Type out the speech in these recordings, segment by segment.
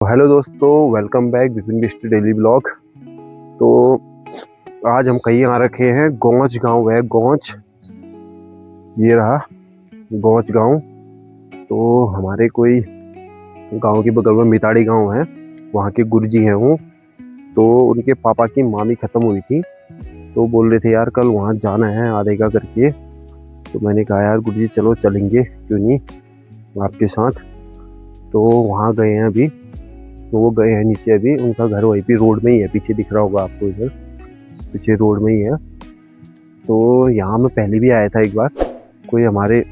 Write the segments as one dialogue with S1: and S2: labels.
S1: Hello दोस्तों, welcome back Vipin Bisht daily blog. तो आज हम कहीं आ रखे हैं। गौच गांव है, गौच, ये रहा गौच गांव। तो हमारे कोई गांव के बगल में मिताड़ी गांव है, वहाँ के गुरुजी हैं वो। तो उनके पापा की मामी ख़त्म हुई थी, तो बोल रहे थे यार कल वहाँ जाना है आधेगा करके। तो मैंने कहा यार गुरुजी चलो चलेंगे, क्यों नहीं आपके साथ। तो वहाँ गए हैं अभी, तो वो गए हैं नीचे अभी। उनका घर वहीं पे रोड में ही है, पीछे दिख रहा होगा आपको, इधर पीछे रोड में ही है। तो यहाँ मैं पहले भी आया था एक बार, कोई हमारे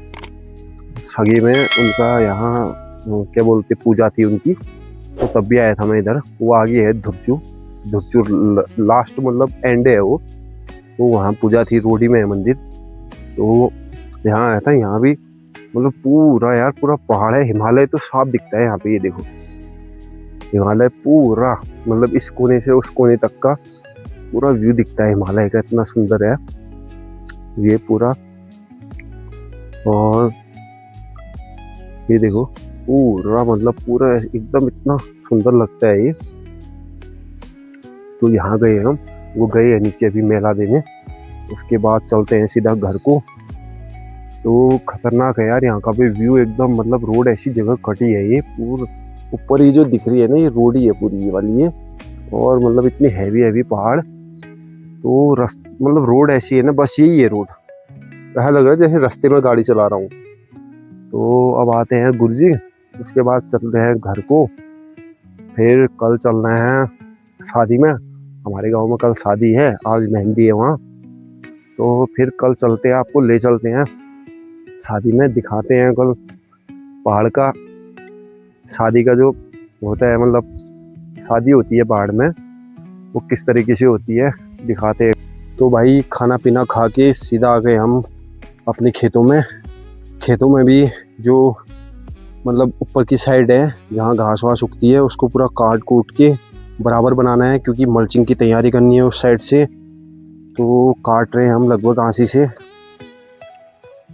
S1: सगे में उनका यहाँ क्या बोलते पूजा थी उनकी, तो तब भी आया था मैं इधर। वो आगे है धुरचू, धुरचू लास्ट मतलब एंड है वो। तो वहाँ पूजा थी, रोड ही में है मंदिर। तो यहाँ आया था। यहाँ भी मतलब पूरा यार पूरा पहाड़ है, हिमालय तो साफ दिखता है यहाँ पे। ये देखो हिमालय पूरा, मतलब इस कोने से उस कोने तक का पूरा व्यू दिखता है हिमालय का, इतना सुंदर है ये पूरा। और ये देखो पूरा, मतलब पूरा एकदम इतना सुंदर लगता है ये। तो यहाँ गए हम, वो गए हैं नीचे अभी मेला देने। उसके बाद चलते हैं सीधा घर को। तो खतरनाक है यार यहाँ का भी व्यू एकदम, मतलब रोड ऐसी जगह कटी है ये पूरा। ऊपर ये जो दिख रही है ना, ये रोड ही है पूरी ये वाली ये। और मतलब इतनी हैवी पहाड़, तो मतलब रोड ऐसी है ना, बस यही है रोड। ऐसा लग रहा है जैसे रास्ते में गाड़ी चला रहा हूँ। तो अब आते हैं गुरुजी, उसके बाद चलते हैं घर को। फिर कल चलना है शादी में, हमारे गांव में कल शादी है, आज मेहंदी है वहाँ। तो फिर कल चलते हैं, आपको ले चलते हैं शादी में, दिखाते हैं कल पहाड़ का, शादी का जो होता है, मतलब शादी होती है पहाड़ में, वो किस तरीके से होती है दिखाते हैं। तो भाई खाना पीना खा के सीधा आ गए हम अपने खेतों में। खेतों में भी जो मतलब ऊपर की साइड है जहाँ घास वास उगती है, उसको पूरा काट कूट के बराबर बनाना है, क्योंकि मल्चिंग की तैयारी करनी है उस साइड से। तो काट रहे हैं हम लगभग आंसी से,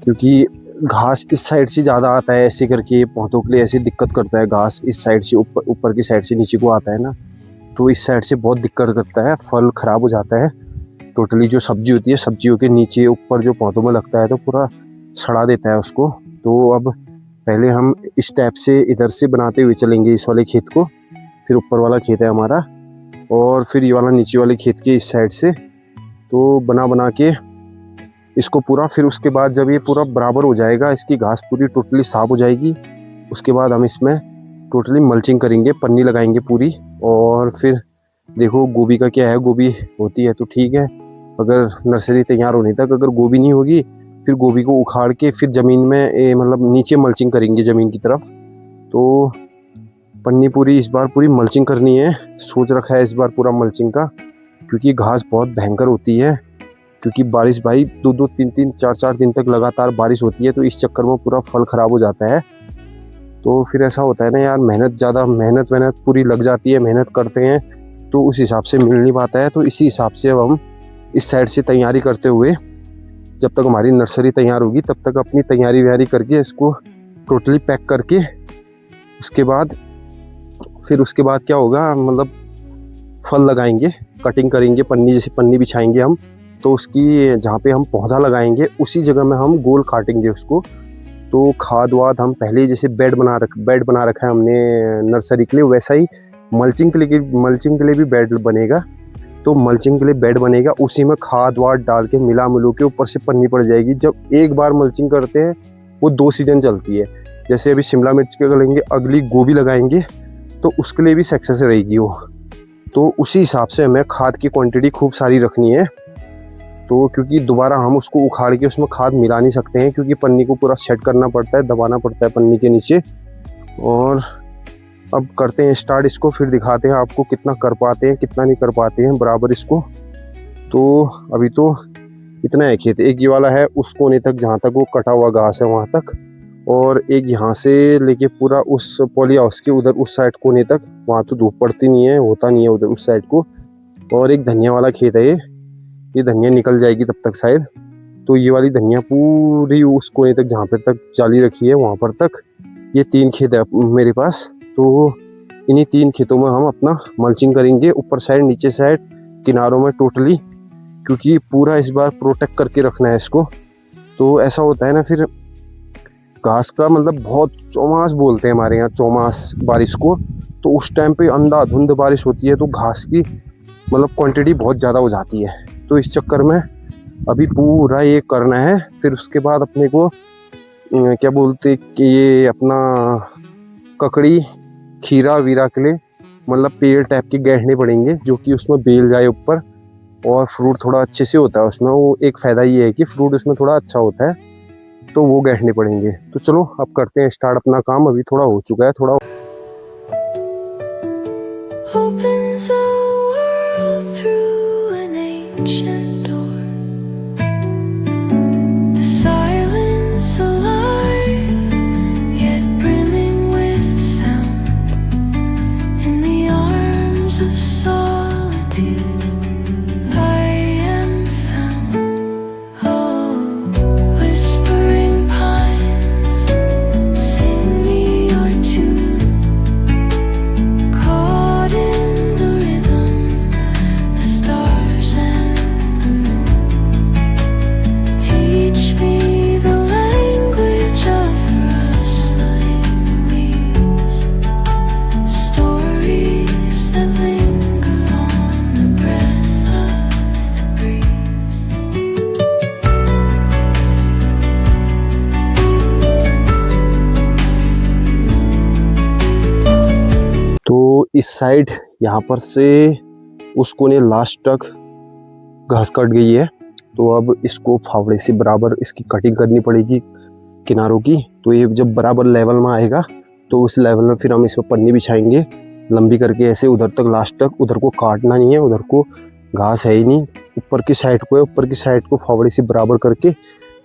S1: क्योंकि घास इस साइड से ज़्यादा आता है, ऐसे करके पौधों के लिए ऐसी दिक्कत करता है। घास इस साइड से ऊपर की साइड से नीचे को आता है ना, तो इस साइड से बहुत दिक्कत करता है, फल खराब हो जाता है टोटली। जो सब्जी होती है, सब्जियों के नीचे ऊपर जो पौधों में लगता है, तो पूरा सड़ा देता है उसको। तो अब पहले हम इस टाइप से इधर से बनाते हुए चलेंगे इस वाले खेत को, फिर ऊपर वाला खेत है हमारा, और फिर ये वाला नीचे वाले खेत के इस साइड से। तो बना के इसको पूरा, फिर उसके बाद जब ये पूरा बराबर हो जाएगा, इसकी घास पूरी टोटली साफ हो जाएगी, उसके बाद हम इसमें टोटली मल्चिंग करेंगे, पन्नी लगाएंगे पूरी। और फिर देखो गोभी का क्या है, गोभी होती है तो ठीक है, अगर नर्सरी तैयार होने तक अगर गोभी नहीं होगी, फिर गोभी को उखाड़ के फिर ज़मीन में मतलब नीचे मल्चिंग करेंगे ज़मीन की तरफ। तो पन्नी पूरी इस बार पूरी मल्चिंग करनी है, सोच रखा है इस बार पूरा मल्चिंग का, क्योंकि घास बहुत भयंकर होती है। क्योंकि बारिश भाई 2-2, 3-3, 4-4 दिन तक लगातार बारिश होती है, तो इस चक्कर में पूरा फल ख़राब हो जाता है। तो फिर ऐसा होता है ना यार, मेहनत पूरी लग जाती है, मेहनत करते हैं तो उस हिसाब से मिल नहीं पाता है। तो इसी हिसाब से अब हम इस साइड से तैयारी करते हुए, जब तक हमारी नर्सरी तैयार होगी तब तक अपनी तैयारी व्यारी करके इसको टोटली पैक करके, उसके बाद क्या होगा, मतलब फल लगाएंगे, कटिंग करेंगे, पन्नी जैसे पन्नी बिछाएंगे हम। तो उसकी जहाँ पे हम पौधा लगाएंगे उसी जगह में हम गोल काटेंगे उसको। तो खाद वाद हम पहले ही जैसे बेड बना रखा है हमने नर्सरी के लिए, वैसा ही मल्चिंग के लिए भी बेड बनेगा। तो मल्चिंग के लिए बेड बनेगा, उसी में खाद वाद डाल के मिलू के ऊपर से पन्नी पड़ जाएगी। जब एक बार मल्चिंग करते हैं वो 2 सीजन चलती है। जैसे अभी शिमला मिर्च के करेंगे, अगली गोभी लगाएंगे, तो उसके लिए भी सक्सेस रहेगी वो। तो उसी हिसाब से हमें खाद की क्वांटिटी खूब सारी रखनी है। तो क्योंकि दोबारा हम उसको उखाड़ के उसमें खाद मिला नहीं सकते हैं, क्योंकि पन्नी को पूरा सेट करना पड़ता है, दबाना पड़ता है पन्नी के नीचे। और अब करते हैं स्टार्ट इसको, फिर दिखाते हैं आपको कितना कर पाते हैं कितना नहीं कर पाते हैं बराबर इसको। तो अभी तो इतना है खेत, एक ये वाला है उस कोने तक जहाँ तक वो कटा हुआ घास है वहाँ तक, और एक यहाँ से लेके पूरा उस पॉली हाउस के उधर उस साइड कोने तक, वहाँ तो धूप पड़ती नहीं है, होता नहीं है उधर उस साइड को। और एक धनिया वाला खेत है ये धनिया निकल जाएगी तब तक शायद। तो ये वाली धनिया पूरी उस कोने तक जहाँ पर तक जाली रखी है वहाँ पर तक, ये 3 खेत है मेरे पास। तो इन्हीं 3 खेतों में हम अपना मल्चिंग करेंगे, ऊपर साइड, नीचे साइड, किनारों में टोटली, क्योंकि पूरा इस बार प्रोटेक्ट करके रखना है इसको। तो ऐसा होता है ना, फिर घास का मतलब बहुत चौमास बोलते हैं हमारे यहाँ, चौमास बारिश को। तो उस टाइम पे अंधाधुंध बारिश होती है तो घास की मतलब क्वांटिटी बहुत ज़्यादा हो जाती है। तो इस चक्कर में अभी पूरा ये करना है। फिर उसके बाद अपने को क्या बोलते कि ये अपना ककड़ी खीरा वीरा के लिए मतलब पेड़ टाइप के गाड़ने पड़ेंगे, जो कि उसमें बेल जाए ऊपर, और फ्रूट थोड़ा अच्छे से होता है उसमें। वो एक फ़ायदा ये है कि फ्रूट उसमें थोड़ा अच्छा होता है, तो वो गाड़ने पड़ेंगे। तो चलो अब करते हैं स्टार्ट अपना काम। अभी थोड़ा हो चुका है, थोड़ा
S2: Opens the world through an ancient door. The silence alive, yet brimming with sound. In the arms of solitude, I am found. Oh, whispering pines, sing me your tune. Caught in the rhythm, the stars and the moon. Teach me the language of rustling leaves, stories that linger on the breath of the breeze.
S1: तो इस side यहाँ पर से उस कोने last तक घास cut गई है। तो अब इसको फावड़े से बराबर इसकी कटिंग करनी पड़ेगी किनारों की। तो ये जब बराबर लेवल में आएगा तो उस लेवल में फिर हम इसमें पन्नी बिछाएंगे लंबी करके, ऐसे उधर तक लास्ट तक। उधर को काटना नहीं है, उधर को घास है ही नहीं, ऊपर की साइड को है। ऊपर की साइड को फावड़े से बराबर करके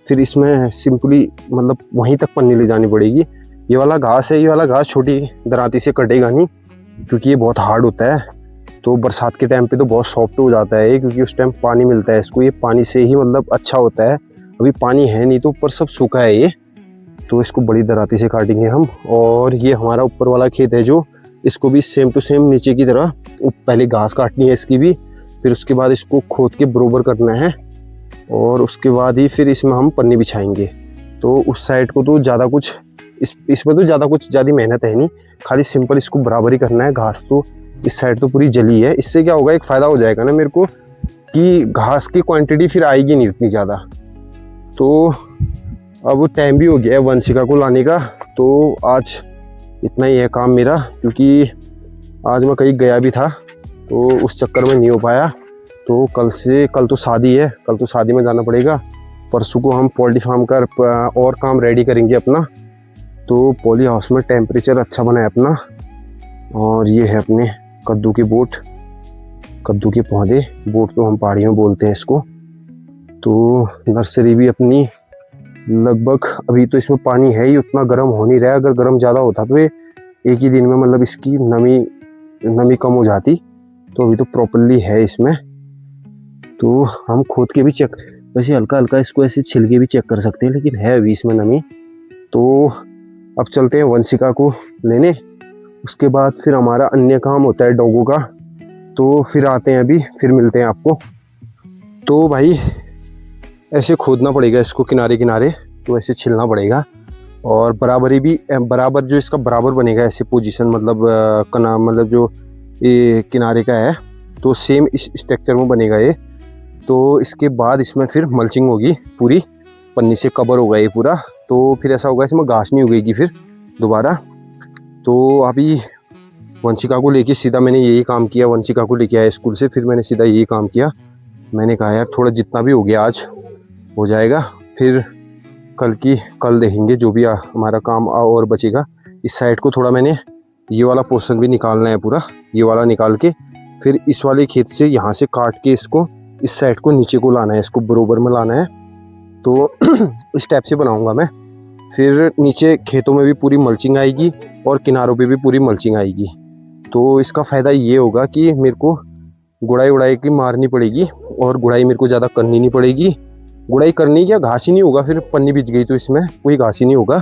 S1: फिर इसमें सिंपली मतलब वहीं तक पन्नी ले जानी पड़ेगी। ये वाला घास है, ये वाला घास छोटी दराती से कटेगा नहीं, क्योंकि ये बहुत हार्ड होता है। तो बरसात के टाइम पे तो बहुत सॉफ्ट हो जाता है ये, क्योंकि उस टाइम पानी मिलता है इसको। ये पानी से ही मतलब अच्छा होता है। अभी पानी है नहीं तो ऊपर सब सूखा है ये। तो इसको बड़ी दराती से काटेंगे हम। और ये हमारा ऊपर वाला खेत है, जो इसको भी सेम टू सेम नीचे की तरह पहले घास काटनी है इसकी भी, फिर उसके बाद इसको खोद के बरोबर करना है, और उसके बाद ही फिर इसमें हम पन्नी बिछाएंगे। तो उस साइड को तो ज़्यादा कुछ इसमें तो ज़्यादा मेहनत है नहीं, खाली सिंपल इसको बराबर ही करना है। घास तो इस साइड तो पूरी जली है। इससे क्या होगा, एक फ़ायदा हो जाएगा ना मेरे को, कि घास की क्वांटिटी फिर आएगी नहीं उतनी ज़्यादा। तो अब टाइम भी हो गया है वंशिका को लाने का। तो आज इतना ही है काम मेरा, क्योंकि आज मैं कहीं गया भी था तो उस चक्कर में नहीं हो पाया। तो कल तो शादी है, कल तो शादी में जाना पड़ेगा। परसों को हम पोल्ट्री फार्म का और काम रेडी करेंगे अपना। तो पॉली हाउस में टेम्परेचर अच्छा बना है अपना। और ये है अपने कद्दू के बोट, कद्दू के पौधे, बोट तो हम पहाड़ियों में बोलते हैं इसको। तो नर्सरी भी अपनी लगभग, अभी तो इसमें पानी है ही, उतना गर्म हो नहीं रहा है। अगर गर्म ज़्यादा होता तो ये एक ही दिन में मतलब इसकी नमी कम हो जाती। तो अभी तो प्रॉपरली है इसमें। तो हम खोद के भी चेक, वैसे हल्का हल्का इसको ऐसे छिलके भी चेक कर सकते हैं, लेकिन है अभी इसमें नमी। तो अब चलते हैं वंशिका को लेने। उसके बाद फिर हमारा अन्य काम होता है डॉगों का। तो फिर आते हैं, अभी फिर मिलते हैं आपको। तो भाई ऐसे खोदना पड़ेगा इसको किनारे किनारे, तो ऐसे छिलना पड़ेगा। और बराबर जो इसका बराबर बनेगा ऐसे पोजीशन, मतलब मतलब जो ये किनारे का है, तो सेम इस स्ट्रक्चर में बनेगा ये। तो इसके बाद इसमें फिर मल्चिंग होगी, पूरी पन्नी से कवर होगा ये पूरा। तो फिर ऐसा होगा, इसमें घास नहीं उगेगी फिर दोबारा। तो अभी वंशिका को लेके सीधा मैंने यही काम किया। वंशिका को लेके आया स्कूल से, फिर मैंने सीधा यही काम किया। मैंने कहा यार थोड़ा जितना भी हो गया आज हो जाएगा, फिर कल देखेंगे जो भी हमारा काम और बचेगा। इस साइड को थोड़ा मैंने ये वाला पोर्शन भी निकालना है पूरा, ये वाला निकाल के फिर इस वाले खेत से यहाँ से काट के इसको इस साइड को नीचे को लाना है, इसको बरोबर में लाना है। तो इस टाइप से बनाऊंगा मैं। फिर नीचे खेतों में भी पूरी मल्चिंग आएगी और किनारों पे भी पूरी मल्चिंग आएगी। तो इसका फ़ायदा ये होगा कि मेरे को गुड़ाई की मारनी पड़ेगी, और गुड़ाई मेरे को ज़्यादा करनी नहीं पड़ेगी। गुड़ाई करनी क्या, घास ही नहीं होगा, फिर पन्नी बिछ गई तो इसमें कोई घास ही नहीं होगा।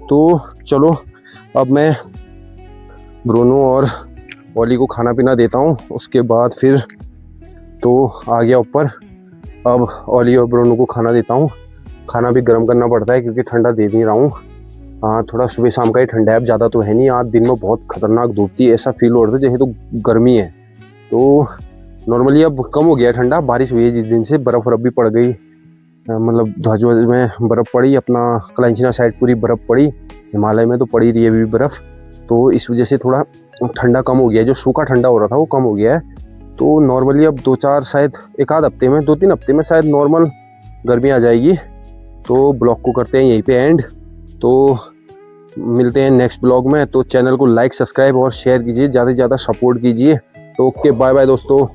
S1: तो चलो अब मैं ब्रूनो और ओली को खाना पीना देता हूँ। उसके बाद फिर तो आ गया ऊपर। अब ओली और ब्रूनो को खाना देता हूँ। खाना भी गर्म करना पड़ता है क्योंकि ठंडा दे नहीं रहा हूँ। हाँ, थोड़ा सुबह शाम का ही ठंडा है, अब ज़्यादा तो है नहीं। आज दिन में बहुत खतरनाक धूप थी, ऐसा फील हो रहा था जैसे तो गर्मी है। तो नॉर्मली अब कम हो गया ठंडा, बारिश हुई है जिस दिन से, बर्फ़ भी पड़ गई, मतलब ध्वज में बर्फ़ पड़ी, अपना कलंचना साइड पूरी बर्फ़ पड़ी, हिमालय में तो पड़ी रही है अभी बर्फ़। तो इस वजह से थोड़ा ठंडा कम हो गया है, जो सूखा ठंडा हो रहा था वो कम हो गया है। तो नॉर्मली अब 2-4 शायद एक आध हफ्ते में, 2-3 हफ्ते में शायद नॉर्मल गर्मी आ जाएगी। तो ब्लॉग को करते हैं यहीं पे एंड। तो मिलते हैं नेक्स्ट ब्लॉग में। तो चैनल को लाइक, सब्सक्राइब और शेयर कीजिए, ज़्यादा से ज़्यादा सपोर्ट कीजिए। तो ओके, बाय बाय दोस्तों।